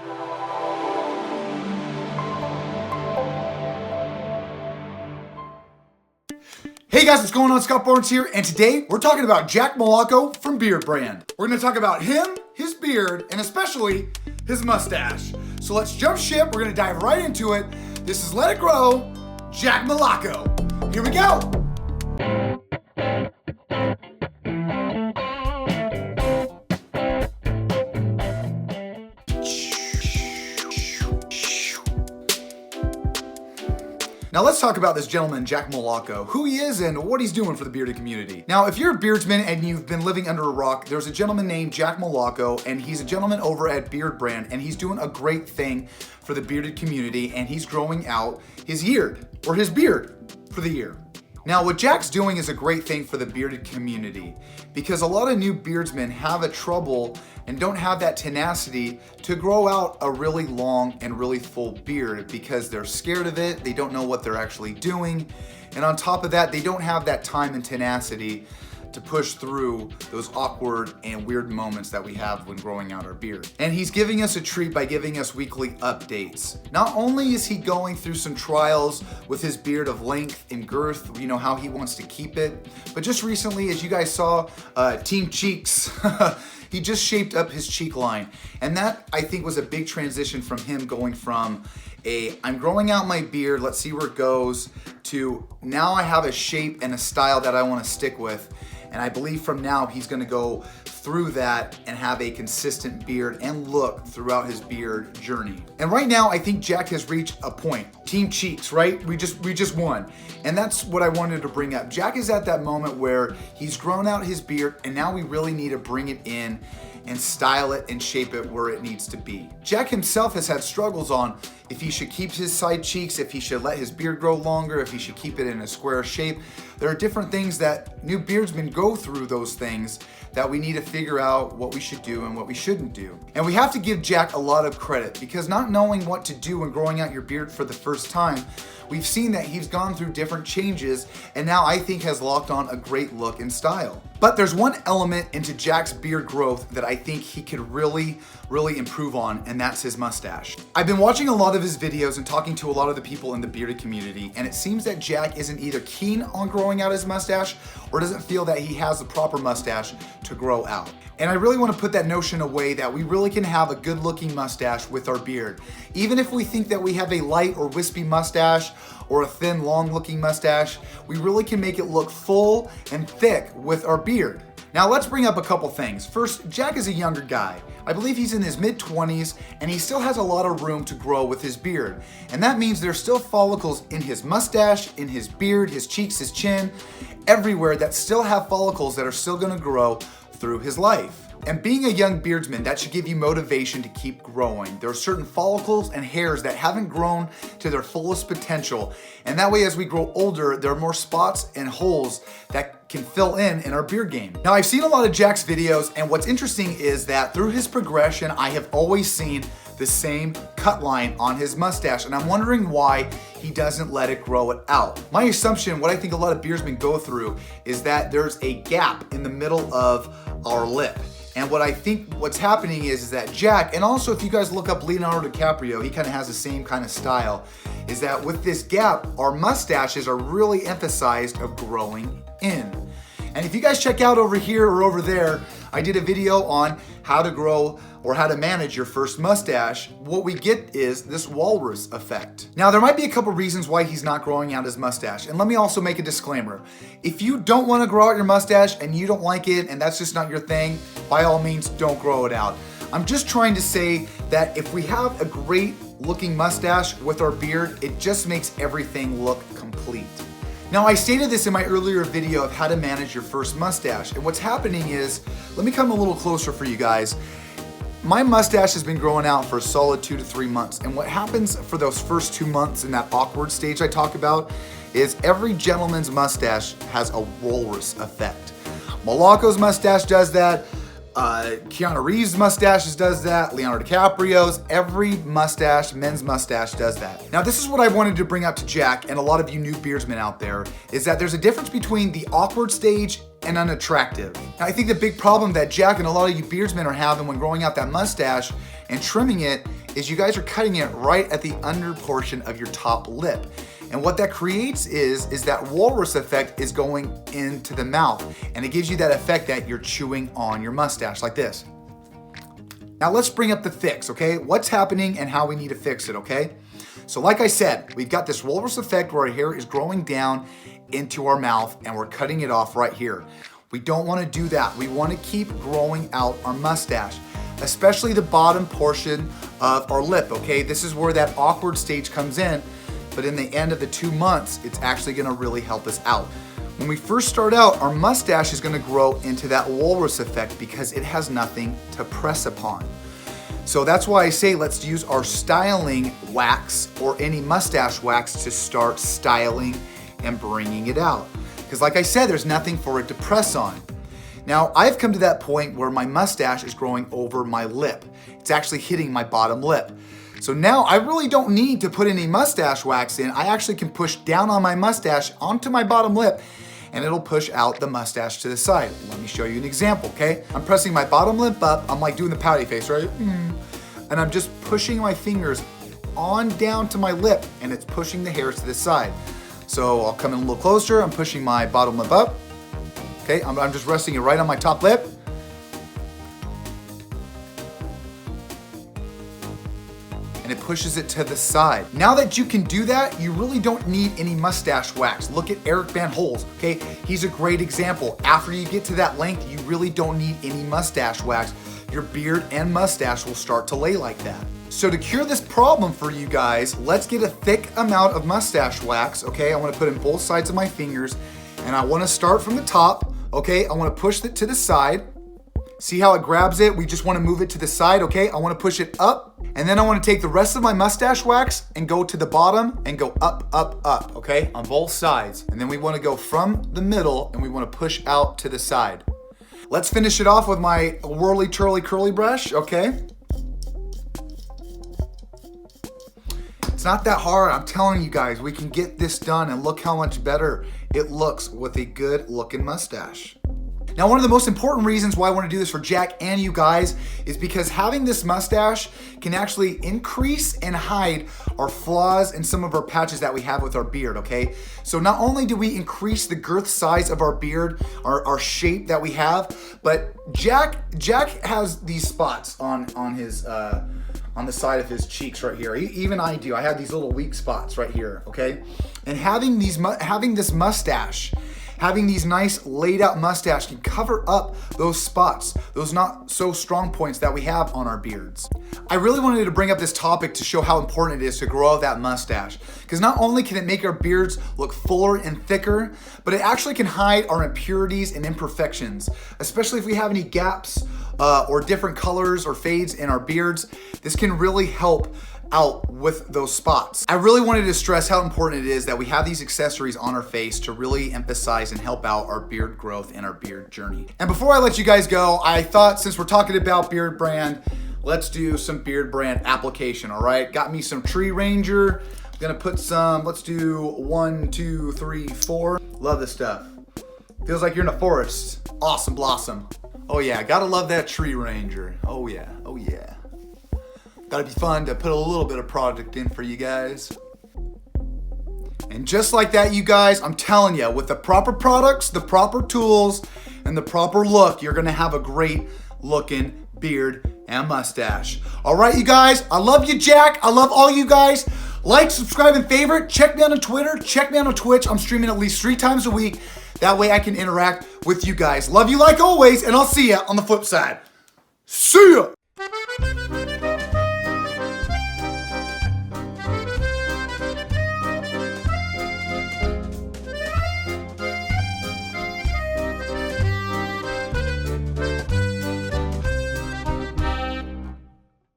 Hey guys, what's going on? Scott Barnes here, and today we're talking about Jack Milocco from Beardbrand. We're gonna talk about him, his beard, and especially his mustache. So let's jump ship, we're gonna dive right into it. This is Let It Grow, Jack Milocco. Here we go. Now let's talk about this gentleman, Jack Milocco, who he is and what he's doing for the bearded community. Now, if you're a beardsman and you've been living under a rock, there's a gentleman named Jack Milocco, and he's a gentleman over at Beardbrand, and he's doing a great thing for the bearded community, and he's growing out his beard for the year. Now, what Jack's doing is a great thing for the bearded community because a lot of new beardsmen have a trouble and don't have that tenacity to grow out a really long and really full beard because they're scared of it, they don't know what they're actually doing, and on top of that, they don't have that time and tenacity to push through those awkward and weird moments that we have when growing out our beard. And he's giving us a treat by giving us weekly updates. Not only is he going through some trials with his beard of length and girth, you know, how he wants to keep it, but just recently, as you guys saw, Team Cheeks, he just shaped up his cheek line. And that, I think, was a big transition from him going from I'm growing out my beard, let's see where it goes, to now I have a shape and a style that I want to stick with. And I believe from now he's gonna go through that and have a consistent beard and look throughout his beard journey. And right now, I think Jack has reached a point. Team Cheeks, right? We just won. And that's what I wanted to bring up. Jack is at that moment where he's grown out his beard and now we really need to bring it in and style it and shape it where it needs to be. Jack himself has had struggles on if he should keep his side cheeks, if he should let his beard grow longer, if he should keep it in a square shape. There are different things that new beardsmen go through, those things that we need to figure out what we should do and what we shouldn't do. And we have to give Jack a lot of credit because not knowing what to do when growing out your beard for the first time, we've seen that he's gone through different changes and now I think has locked on a great look and style. But there's one element into Jack's beard growth that I think he could really improve on, and that's his mustache. I've been watching a lot of his videos and talking to a lot of the people in the bearded community, and it seems that Jack isn't either keen on growing out his mustache or doesn't feel that he has the proper mustache to grow out. And I really want to put that notion away that we really can have a good looking mustache with our beard. Even if we think that we have a light or wispy mustache or a thin, long looking mustache, we really can make it look full and thick with our beard. Now let's bring up a couple things. First, Jack is a younger guy. I believe he's in his mid-20s and he still has a lot of room to grow with his beard. And that means there's still follicles in his mustache, in his beard, his cheeks, his chin, everywhere that still have follicles that are still gonna grow through his life. And being a young beardsman, that should give you motivation to keep growing. There are certain follicles and hairs that haven't grown to their fullest potential. And that way, as we grow older, there are more spots and holes that can fill in our beard game. Now, I've seen a lot of Jack's videos, and what's interesting is that through his progression, I have always seen the same cut line on his mustache, and I'm wondering why he doesn't let it grow it out. My assumption, what I think a lot of beardsmen go through, is that there's a gap in the middle of our lip. And what I think what's happening is that Jack, and also if you guys look up Leonardo DiCaprio, he kind of has the same kind of style, is that with this gap, our mustaches are really emphasized of growing in. And if you guys check out over here or over there, I did a video on how to grow or how to manage your first mustache. What we get is this Walrus Effect. Now, there might be a couple reasons why he's not growing out his mustache. And let me also make a disclaimer. If you don't want to grow out your mustache and you don't like it and that's just not your thing, by all means, don't grow it out. I'm just trying to say that if we have a great looking mustache with our beard, it just makes everything look complete. Now, I stated this in my earlier video of how to manage your first mustache, and what's happening is, let me come a little closer for you guys. My mustache has been growing out for a solid 2 to 3 months, and what happens for those first 2 months in that awkward stage I talk about is every gentleman's mustache has a Walrus Effect. Milocco's mustache does that, Keanu Reeves' mustaches does that, Leonardo DiCaprio's, every mustache, men's mustache does that. Now this is what I wanted to bring up to Jack and a lot of you new beardsmen out there, is that there's a difference between the awkward stage and unattractive. Now I think the big problem that Jack and a lot of you beardsmen are having when growing out that mustache and trimming it is you guys are cutting it right at the under portion of your top lip. And what that creates is that walrus effect is going into the mouth, and it gives you that effect that you're chewing on your mustache like this. Now let's bring up the fix, okay? What's happening and how we need to fix it, okay? So like I said, we've got this walrus effect where our hair is growing down into our mouth and we're cutting it off right here. We don't want to do that. We want to keep growing out our mustache, especially the bottom portion of our lip, okay? This is where that awkward stage comes in. But in the end of the 2 months, it's actually gonna really help us out. When we first start out, our mustache is gonna grow into that walrus effect because it has nothing to press upon. So that's why I say let's use our styling wax or any mustache wax to start styling and bringing it out. Because like I said, there's nothing for it to press on. Now, I've come to that point where my mustache is growing over my lip. It's actually hitting my bottom lip. So now I really don't need to put any mustache wax in. I actually can push down on my mustache onto my bottom lip and it'll push out the mustache to the side. Let me show you an example, okay? I'm pressing my bottom lip up. I'm like doing the pouty face, right? And I'm just pushing my fingers on down to my lip and it's pushing the hairs to the side. So I'll come in a little closer. I'm pushing my bottom lip up. Okay, I'm just resting it right on my top lip. And it pushes it to the side. Now that you can do that, you really don't need any mustache wax. Look at Eric Van Holz, okay? He's a great example. After you get to that length, you really don't need any mustache wax. Your beard and mustache will start to lay like that. So to cure this problem for you guys, let's get a thick amount of mustache wax, okay? I wanna put in both sides of my fingers, and I wanna start from the top, okay? I wanna push it to the side. See how it grabs it? We just wanna move it to the side, okay? I wanna push it up, and then I wanna take the rest of my mustache wax and go to the bottom and go up, up, up, okay? On both sides. And then we wanna go from the middle and we wanna push out to the side. Let's finish it off with my whirly twirly curly brush, okay? It's not that hard, I'm telling you guys, we can get this done and look how much better it looks with a good looking mustache. Now, one of the most important reasons why I want to do this for Jack and you guys is because having this mustache can actually increase and hide our flaws and some of our patches that we have with our beard, okay? So not only do we increase the girth size of our beard, our shape that we have, but Jack has these spots on the side of his cheeks right here. Even I do. I have these little weak spots right here, okay? And having this mustache, having these nice laid out mustache can cover up those spots, those not so strong points that we have on our beards. I really wanted to bring up this topic to show how important it is to grow out that mustache. Because not only can it make our beards look fuller and thicker, but it actually can hide our impurities and imperfections, especially if we have any gaps or different colors or fades in our beards. This can really help out with those spots. I really wanted to stress how important it is that we have these accessories on our face to really emphasize and help out our beard growth and our beard journey. And before I let you guys go, I thought since we're talking about Beardbrand, let's do some Beardbrand application, all right? Got me some Tree Ranger. I'm gonna put some, let's do 1, 2, 3, 4. Love this stuff. Feels like you're in a forest. Awesome blossom. Oh yeah, gotta love that Tree Ranger. Oh yeah, oh yeah. Gotta be fun to put a little bit of product in for you guys. And just like that, you guys, I'm telling you, with the proper products, the proper tools, and the proper look, you're gonna have a great looking beard and mustache. All right, you guys, I love you, Jack. I love all you guys. Like, subscribe, and favorite. Check me out on Twitter. Check me out on Twitch. I'm streaming at least 3 times a week. That way I can interact with you guys. Love you like always, and I'll see you on the flip side. See ya!